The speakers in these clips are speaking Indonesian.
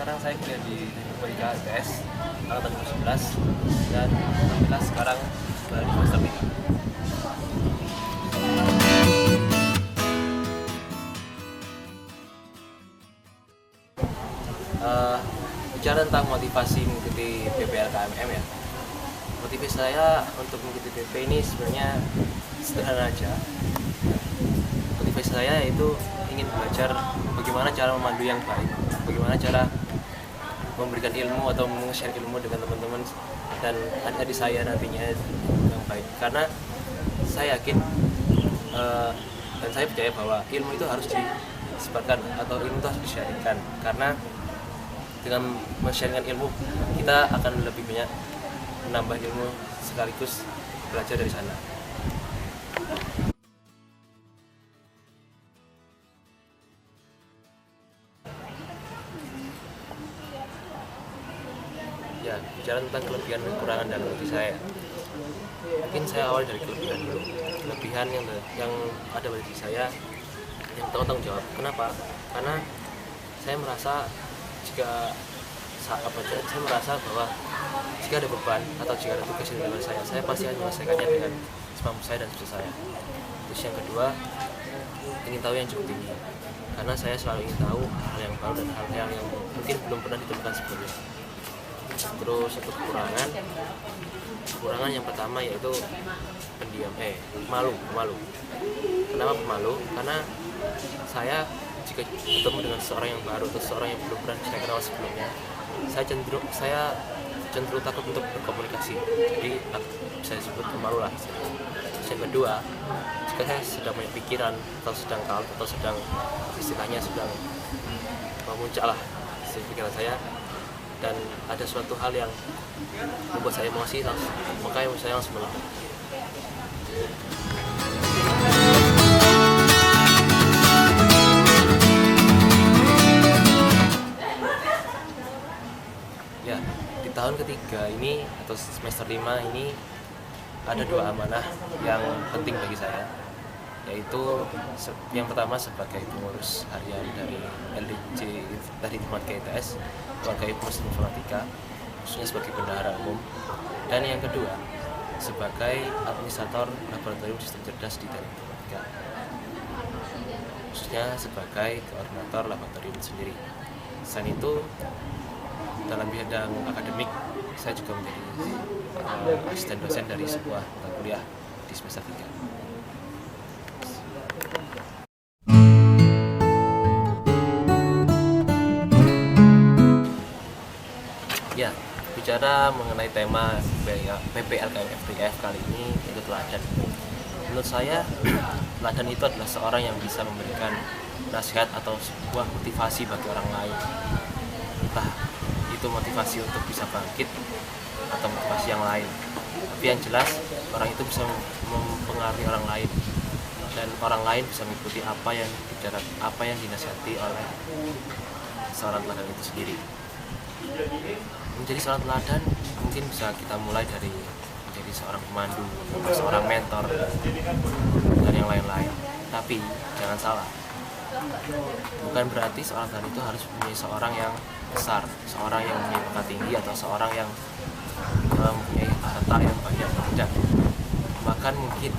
sekarang saya kuliah di Teknik ITS angkatan 2011 dan alhamdulillah sekarang berada di semester 3. Bicara tentang motivasi mengikuti PPLKMM ya, motivasi saya untuk mengikuti PP ini sebenarnya sederhana aja. Motivasi saya yaitu ingin belajar bagaimana cara memandu yang baik, bagaimana cara memberikan ilmu atau meng-share ilmu dengan teman-teman dan adik-adik saya nantinya yang baik. Karena saya yakin dan saya percaya bahwa ilmu itu harus disebarkan atau ilmu itu harus di-sharingkan, karena dengan men-sharingkan ilmu kita akan lebih banyak menambah ilmu sekaligus belajar dari sana. Ya, bicara tentang kelebihan dan kekurangan dalam diri saya, mungkin saya awal dari kelebihan dulu. Kelebihan yang ada pada diri saya yang tanggung jawab. Kenapa? Karena saya merasa saya merasa bahwa jika ada beban atau jika ada tugas di luar saya pasti akan menyelesaikannya dengan semampu saya dan sebisa saya. Terus yang kedua, ingin tahu yang cukup tinggi, karena saya selalu ingin tahu hal yang baru dan hal yang mungkin belum pernah ditemukan sebelumnya. Terus untuk kekurangan yang pertama yaitu pendiam, pemalu. Kenapa pemalu? Karena saya jika bertemu dengan seorang yang baru atau seorang yang belum pernah saya kenal sebelumnya, saya cenderung takut untuk berkomunikasi. Jadi bisa disebut pemalu lah. Yang kedua, jika saya sedang banyak pikiran atau sedang kalem atau sedang istilahnya sedang memuncak lah pikiran saya, dan ada suatu hal yang membuat saya emosi, maka saya langsung melapor. Ya, di tahun ketiga ini atau semester 5 ini ada 2 amanah yang penting bagi saya, yaitu yang pertama sebagai pengurus harian dari LDC dari Informatika ITS, sebagai pengurus informatika, khususnya sebagai bendahara umum, dan yang kedua sebagai administrator laboratorium sistem cerdas di Teknik Informatika, khususnya sebagai koordinator laboratorium sendiri. Selain itu, dalam bidang akademik saya juga menjadi asisten dosen dari sebuah mata kuliah di semester 3. Ya, bicara mengenai tema PPLKM-FPKF kali ini, yaitu teladan. Menurut saya, teladan itu adalah seorang yang bisa memberikan nasihat atau sebuah motivasi bagi orang lain. Entah itu motivasi untuk bisa bangkit atau motivasi yang lain. Tapi yang jelas, orang itu bisa mempengaruhi orang lain, dan orang lain bisa mengikuti apa yang dinasihati oleh seorang teladan itu sendiri. Menjadi seorang teladan mungkin bisa kita mulai dari menjadi seorang pemandu, seorang mentor, dan yang lain-lain. Tapi jangan salah, bukan berarti seorang teladan itu harus menjadi seorang yang besar, seorang yang mempunyai pangkat tinggi, atau seorang yang mempunyai harta yang banyak. Tidak. Bahkan mungkin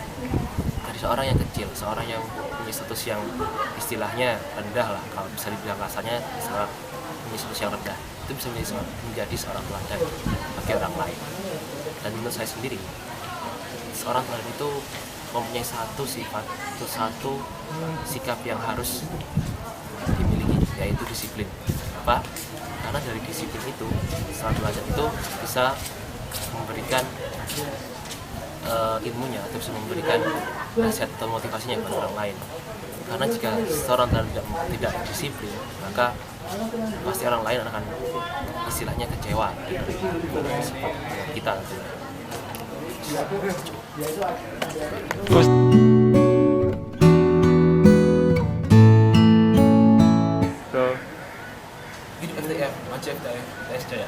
dari seorang yang kecil, seorang yang punya status yang istilahnya rendah lah, kalau bisa dibilang kasarnya, punya status yang rendah, itu bisa menjadi seorang teladan bagi orang lain. Dan menurut saya sendiri, seorang teladan itu mempunyai satu sifat atau satu sikap yang harus dimiliki, yaitu disiplin. Kenapa? Karena dari disiplin itu, seorang teladan itu bisa memberikan ilmunya atau bisa memberikan nasihat atau motivasinya kepada orang lain. Karena jika seorang teladan tidak disiplin, maka pasti orang lain akan istilahnya kecewa dari sifat kita. Hidup FTF, macam FTF, TSD ya.